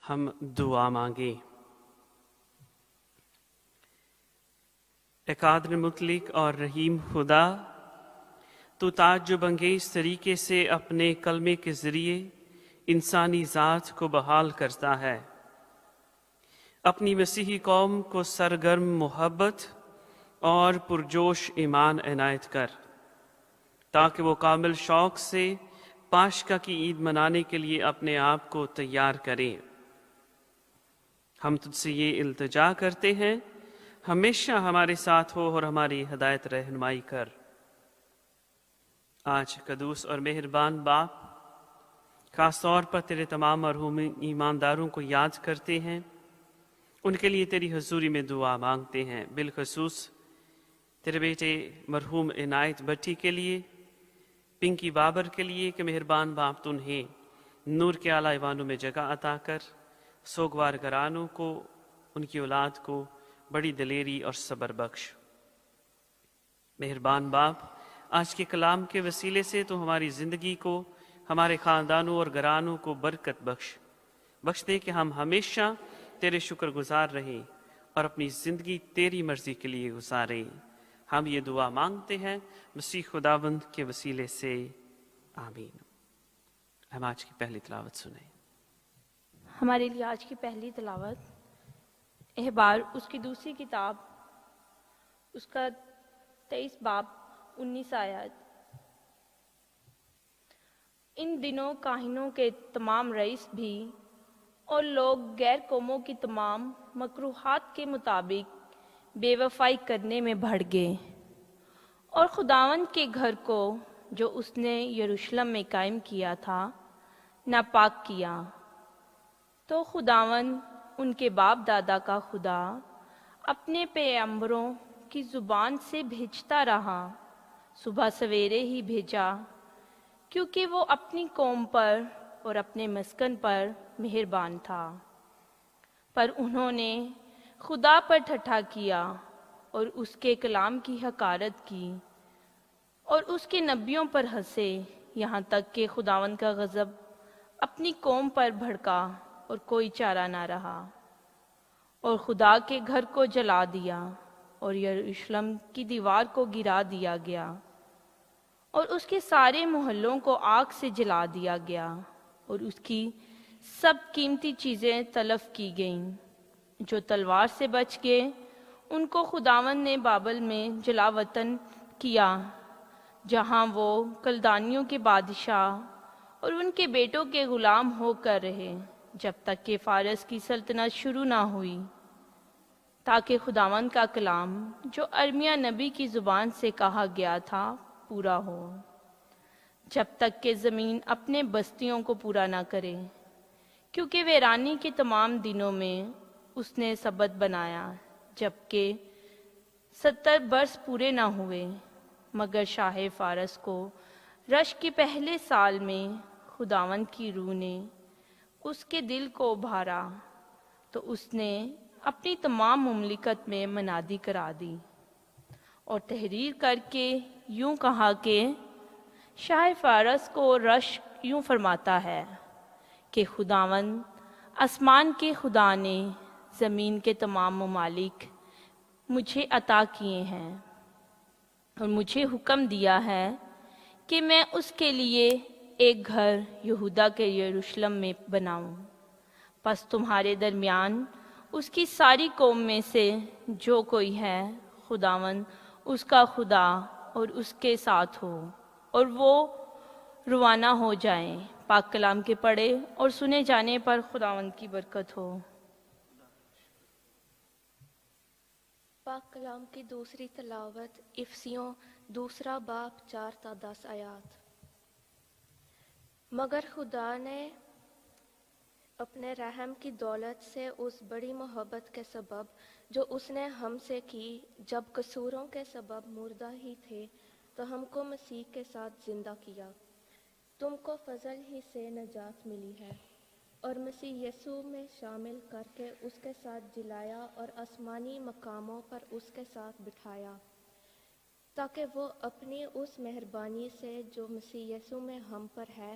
ہم دعا مانگیں۔ اے قادر مطلق اور رحیم خدا، تو تعجب انگیز طریقے سے اپنے کلمے کے ذریعے انسانی ذات کو بحال کرتا ہے۔ اپنی مسیحی قوم کو سرگرم محبت اور پرجوش ایمان عنایت کر، تاکہ وہ کامل شوق سے پاشکا کی عید منانے کے لیے اپنے آپ کو تیار کریں۔ ہم تجھ سے یہ التجا کرتے ہیں، ہمیشہ ہمارے ساتھ ہو اور ہماری ہدایت رہنمائی کر۔ آج قدوس اور مہربان باپ، خاص طور پر تیرے تمام مرحوم ایمانداروں کو یاد کرتے ہیں، ان کے لیے تیری حضوری میں دعا مانگتے ہیں، بالخصوص تیرے بیٹے مرحوم عنایت بٹی کے لیے، پنکی بابر کے لیے کہ مہربان باپ تو انہیں نور کے اعلیٰ ایوانوں میں جگہ عطا کر، سوگوار گھرانوں کو، ان کی اولاد کو بڑی دلیری اور صبر بخش۔ مہربان باپ، آج کے کلام کے وسیلے سے تو ہماری زندگی کو، ہمارے خاندانوں اور گھرانوں کو برکت بخش دے کہ ہم ہمیشہ تیرے شکر گزار رہیں اور اپنی زندگی تیری مرضی کے لیے گزاریں۔ ہم یہ دعا مانگتے ہیں مسیح خداوند کے وسیلے سے، آمین۔ ہم آج کی پہلی تلاوت سنیں۔ ہمارے لیے آج کی پہلی تلاوت احبار اس کی دوسری کتاب، اس کا 23 باب 19 آیات۔ ان دنوں کاہنوں کے تمام رئیس بھی اور لوگ غیر قوموں کی تمام مکروہات کے مطابق بے وفائی کرنے میں بڑھ گئے اور خداوند کے گھر کو جو اس نے یروشلم میں قائم کیا تھا ناپاک کیا۔ تو خداوند ان کے باپ دادا کا خدا اپنے پیغمبروں کی زبان سے بھیجتا رہا، صبح سویرے ہی بھیجا، کیونکہ وہ اپنی قوم پر اور اپنے مسکن پر مہربان تھا۔ پر انہوں نے خدا پر ٹھٹھا کیا اور اس کے کلام کی حقارت کی اور اس کے نبیوں پر ہنسے، یہاں تک کہ خداوند کا غضب اپنی قوم پر بھڑکا اور کوئی چارہ نہ رہا، اور خدا کے گھر کو جلا دیا اور یروشلم کی دیوار کو گرا دیا گیا اور اس کے سارے محلوں کو آگ سے جلا دیا گیا اور اس کی سب قیمتی چیزیں تلف کی گئیں۔ جو تلوار سے بچ گئے ان کو خداوند نے بابل میں جلا وطن کیا، جہاں وہ کلدانیوں کے بادشاہ اور ان کے بیٹوں کے غلام ہو کر رہے، جب تک کہ فارس کی سلطنت شروع نہ ہوئی، تاکہ خداوند کا کلام جو ارمیا نبی کی زبان سے کہا گیا تھا پورا ہو، جب تک کہ زمین اپنے بستیوں کو پورا نہ کرے، کیونکہ ویرانی کے تمام دنوں میں اس نے سبت بنایا، جبکہ 70 برس پورے نہ ہوئے۔ مگر شاہ فارس کو رشک کے پہلے سال میں خداوند کی روح نے اس کے دل کو ابھارا، تو اس نے اپنی تمام مملکت میں منادی کرا دی اور تحریر کر کے یوں کہا کہ شاہ فارس کو رشک یوں فرماتا ہے کہ خداوند آسمان کے خدا نے زمین کے تمام ممالک مجھے عطا کیے ہیں اور مجھے حکم دیا ہے کہ میں اس کے لیے ایک گھر یہودا کے یروشلم میں بناؤں۔ پس تمہارے درمیان اس کی ساری قوم میں سے جو کوئی ہے، خداوند اس کا خدا اور اس کے ساتھ ہو، اور وہ روانہ ہو جائیں۔ پاک کلام کے پڑھے اور سنے جانے پر خداوند کی برکت ہو۔ پاک کلام کی دوسری تلاوت افسیوں 2 باب 4 تا 10 آیات۔ مگر خدا نے اپنے رحم کی دولت سے اس بڑی محبت کے سبب جو اس نے ہم سے کی، جب قصوروں کے سبب مردہ ہی تھے تو ہم کو مسیح کے ساتھ زندہ کیا۔ تم کو فضل ہی سے نجات ملی ہے اور مسیح یسوع میں شامل کر کے اس کے ساتھ جلایا اور آسمانی مقاموں پر اس کے ساتھ بٹھایا، تاکہ وہ اپنی اس مہربانی سے جو مسیح یسوع میں ہم پر ہے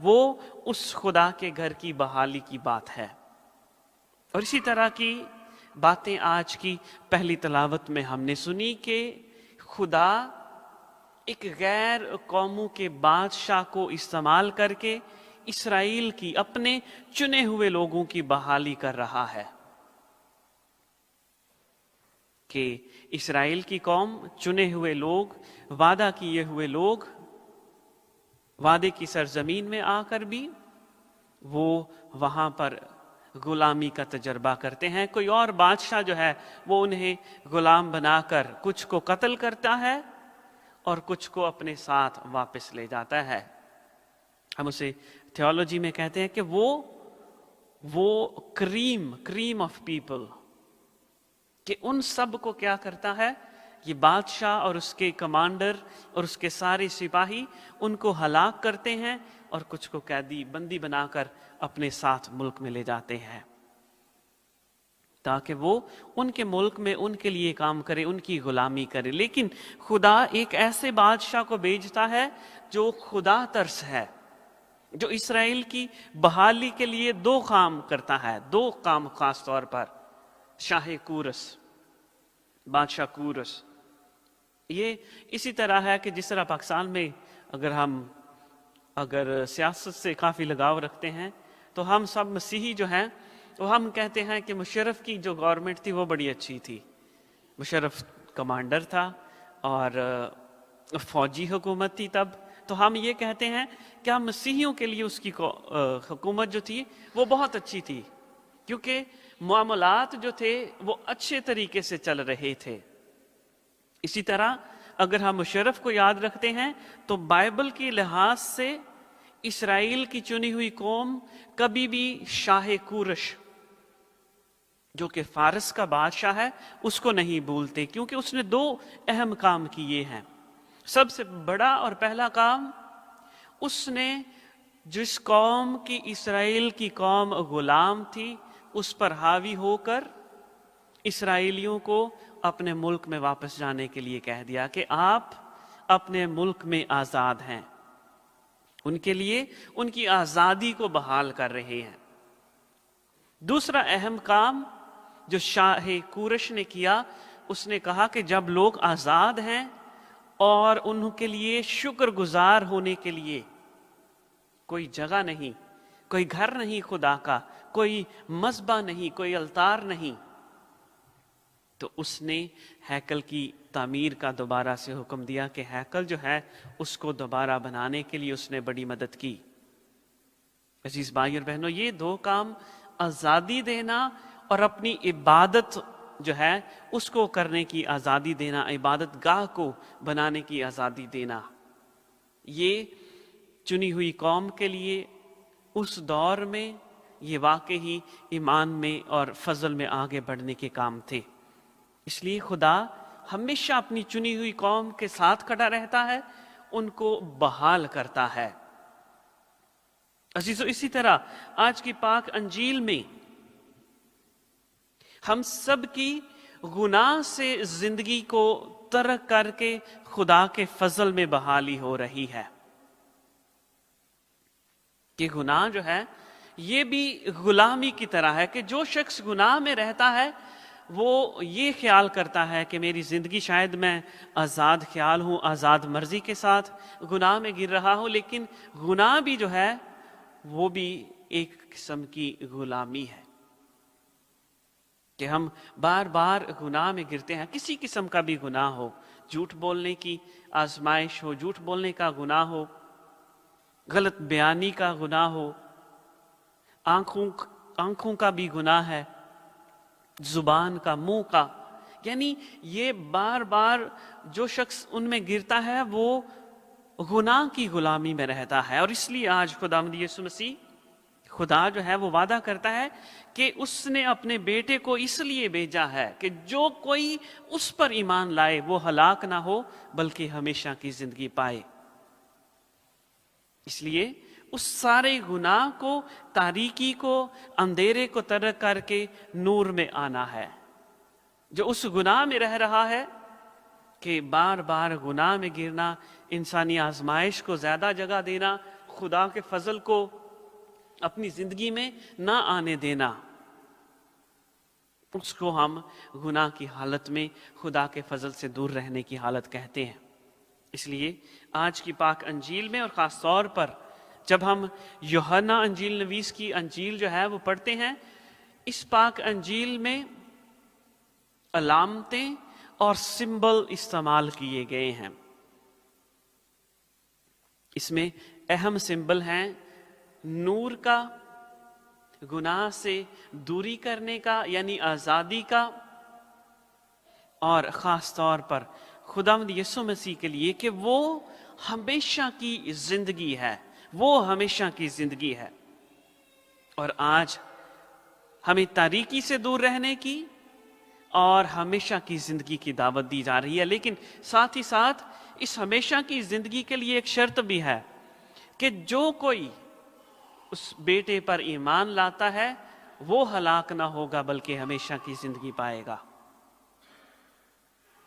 وہ اس خدا کے گھر کی بحالی کی بات ہے۔ اور اسی طرح کی باتیں آج کی پہلی تلاوت میں ہم نے سنی کہ خدا ایک غیر قوموں کے بادشاہ کو استعمال کر کے اسرائیل کی، اپنے چنے ہوئے لوگوں کی بحالی کر رہا ہے، کہ اسرائیل کی قوم، چنے ہوئے لوگ، وعدہ کیے ہوئے لوگ، وعدے کی سرزمین میں آ کر بھی وہ وہاں پر غلامی کا تجربہ کرتے ہیں۔ کوئی اور بادشاہ جو ہے وہ انہیں غلام بنا کر کچھ کو قتل کرتا ہے اور کچھ کو اپنے ساتھ واپس لے جاتا ہے۔ ہم اسے تھیولوجی میں کہتے ہیں کہ وہ کریم آف پیپل، کہ ان سب کو کیا کرتا ہے، یہ بادشاہ اور اس کے کمانڈر اور اس کے سارے سپاہی ان کو ہلاک کرتے ہیں اور کچھ کو قیدی بندی بنا کر اپنے ساتھ ملک میں لے جاتے ہیں، تاکہ وہ ان کے ملک میں ان کے لیے کام کرے، ان کی غلامی کرے۔ لیکن خدا ایک ایسے بادشاہ کو بھیجتا ہے جو خدا ترس ہے، جو اسرائیل کی بحالی کے لیے دو کام کرتا ہے، دو کام خاص طور پر۔ شاہ کورس، بادشاہ کورس، یہ اسی طرح ہے کہ جس طرح پاکستان میں اگر سیاست سے کافی لگاؤ رکھتے ہیں تو ہم سب مسیحی جو ہیں وہ ہم کہتے ہیں کہ مشرف کی جو گورنمنٹ تھی وہ بڑی اچھی تھی، مشرف کمانڈر تھا اور فوجی حکومت تھی تب، تو ہم یہ کہتے ہیں کہ ہم مسیحیوں کے لیے اس کی حکومت جو تھی وہ بہت اچھی تھی، کیونکہ معاملات جو تھے وہ اچھے طریقے سے چل رہے تھے۔ اسی طرح اگر ہم مشرف کو یاد رکھتے ہیں تو بائبل کے لحاظ سے اسرائیل کی چنی ہوئی قوم کبھی بھی شاہ کورش، جو کہ فارس کا بادشاہ ہے، اس کو نہیں بھولتے، کیونکہ اس نے دو اہم کام کیے ہیں۔ سب سے بڑا اور پہلا کام، اس نے جس قوم کی، اسرائیل کی قوم غلام تھی، اس پر حاوی ہو کر اسرائیلیوں کو اپنے ملک میں واپس جانے کے لیے کہہ دیا کہ آپ اپنے ملک میں آزاد ہیں، ان کے لیے ان کی آزادی کو بحال کر رہے ہیں۔ دوسرا اہم کام جو شاہ کورش نے کیا، اس نے کہا کہ جب لوگ آزاد ہیں اور ان کے لیے شکر گزار ہونے کے لیے کوئی جگہ نہیں، کوئی گھر نہیں خدا کا، کوئی مذبح نہیں، کوئی التار نہیں، تو اس نے ہیکل کی تعمیر کا دوبارہ سے حکم دیا کہ ہیکل جو ہے اس کو دوبارہ بنانے کے لیے اس نے بڑی مدد کی۔ عزیز بھائی اور بہنوں، یہ دو کام، آزادی دینا اور اپنی عبادت جو ہے اس کو کرنے کی آزادی دینا، عبادت گاہ کو بنانے کی آزادی دینا، یہ چنی ہوئی قوم کے لیے اس دور میں یہ واقعی ایمان میں اور فضل میں آگے بڑھنے کے کام تھے۔ اس لیے خدا ہمیشہ اپنی چنی ہوئی قوم کے ساتھ کھڑا رہتا ہے، ان کو بحال کرتا ہے۔ عزیزو، اسی طرح آج کی پاک انجیل میں ہم سب کی گناہ سے زندگی کو ترک کر کے خدا کے فضل میں بحالی ہو رہی ہے، کہ گناہ جو ہے یہ بھی غلامی کی طرح ہے، کہ جو شخص گناہ میں رہتا ہے وہ یہ خیال کرتا ہے کہ میری زندگی شاید میں آزاد خیال ہوں، آزاد مرضی کے ساتھ گناہ میں گر رہا ہوں، لیکن گناہ بھی جو ہے وہ بھی ایک قسم کی غلامی ہے، کہ ہم بار بار گناہ میں گرتے ہیں، کسی قسم کا بھی گناہ ہو، جھوٹ بولنے کی آزمائش ہو، جھوٹ بولنے کا گناہ ہو، غلط بیانی کا گناہ ہو، آنکھوں کا بھی گناہ ہے، زبان کا، منہ کا، یعنی یہ بار بار جو شخص ان میں گرتا ہے وہ گناہ کی غلامی میں رہتا ہے۔ اور اس لیے آج خداوند یسوع مسیح، خدا جو ہے وہ وعدہ کرتا ہے کہ اس نے اپنے بیٹے کو اس لیے بھیجا ہے کہ جو کوئی اس پر ایمان لائے وہ ہلاک نہ ہو بلکہ ہمیشہ کی زندگی پائے۔ اس لیے اس سارے گناہ کو، تاریکی کو، اندھیرے کو ترک کر کے نور میں آنا ہے۔ جو اس گناہ میں رہ رہا ہے کہ بار بار گناہ میں گرنا، انسانی آزمائش کو زیادہ جگہ دینا، خدا کے فضل کو اپنی زندگی میں نہ آنے دینا، اس کو ہم گناہ کی حالت میں خدا کے فضل سے دور رہنے کی حالت کہتے ہیں۔ اس لیے آج کی پاک انجیل میں، اور خاص طور پر جب ہم یوحنا انجیل نویس کی انجیل جو ہے وہ پڑھتے ہیں، اس پاک انجیل میں علامتیں اور سمبل استعمال کیے گئے ہیں۔ اس میں اہم سمبل ہیں نور کا، گناہ سے دوری کرنے کا یعنی آزادی کا، اور خاص طور پر خداوند یسوع مسیح کے لیے کہ وہ ہمیشہ کی زندگی ہے، وہ ہمیشہ کی زندگی ہے۔ اور آج ہمیں تاریکی سے دور رہنے کی اور ہمیشہ کی زندگی کی دعوت دی جا رہی ہے، لیکن ساتھ ہی ساتھ اس ہمیشہ کی زندگی کے لیے ایک شرط بھی ہے کہ جو کوئی اس بیٹے پر ایمان لاتا ہے وہ ہلاک نہ ہوگا بلکہ ہمیشہ کی زندگی پائے گا۔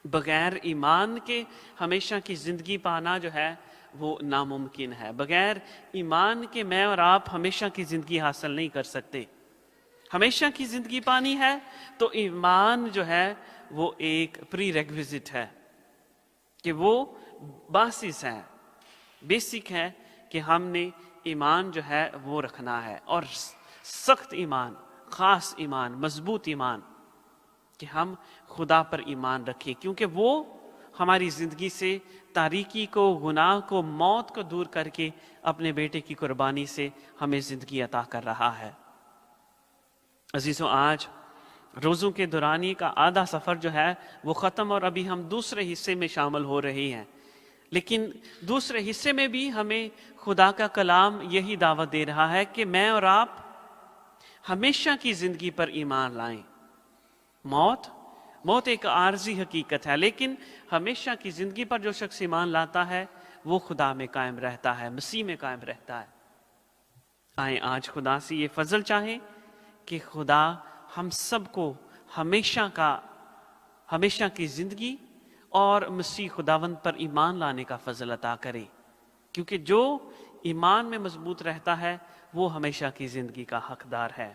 بغیر ایمان کے ہمیشہ کی زندگی پانا جو ہے وہ ناممکن ہے۔ بغیر ایمان کے میں اور آپ ہمیشہ کی زندگی حاصل نہیں کر سکتے۔ ہمیشہ کی زندگی پانی ہے تو ایمان جو ہے وہ ایک پری ریکویزٹ ہے، کہ وہ باسس ہے، بیسک ہے کہ ہم نے ایمان جو ہے وہ رکھنا ہے، اور سخت ایمان، خاص ایمان، مضبوط ایمان، کہ ہم خدا پر ایمان رکھیں، کیونکہ وہ ہماری زندگی سے تاریکی کو، گناہ کو، موت کو دور کر کے اپنے بیٹے کی قربانی سے ہمیں زندگی عطا کر رہا ہے۔ عزیزوں، آج روزوں کے دورانی کا آدھا سفر جو ہے وہ ختم، اور ابھی ہم دوسرے حصے میں شامل ہو رہے ہیں، لیکن دوسرے حصے میں بھی ہمیں خدا کا کلام یہی دعوت دے رہا ہے کہ میں اور آپ ہمیشہ کی زندگی پر ایمان لائیں۔ موت ایک عارضی حقیقت ہے، لیکن ہمیشہ کی زندگی پر جو شخص ایمان لاتا ہے وہ خدا میں قائم رہتا ہے، مسیح میں قائم رہتا ہے۔ آئیں آج خدا سے یہ فضل چاہیں کہ خدا ہم سب کو ہمیشہ کی زندگی اور مسیح خداوند پر ایمان لانے کا فضل عطا کرے، کیونکہ جو ایمان میں مضبوط رہتا ہے وہ ہمیشہ کی زندگی کا حقدار ہے۔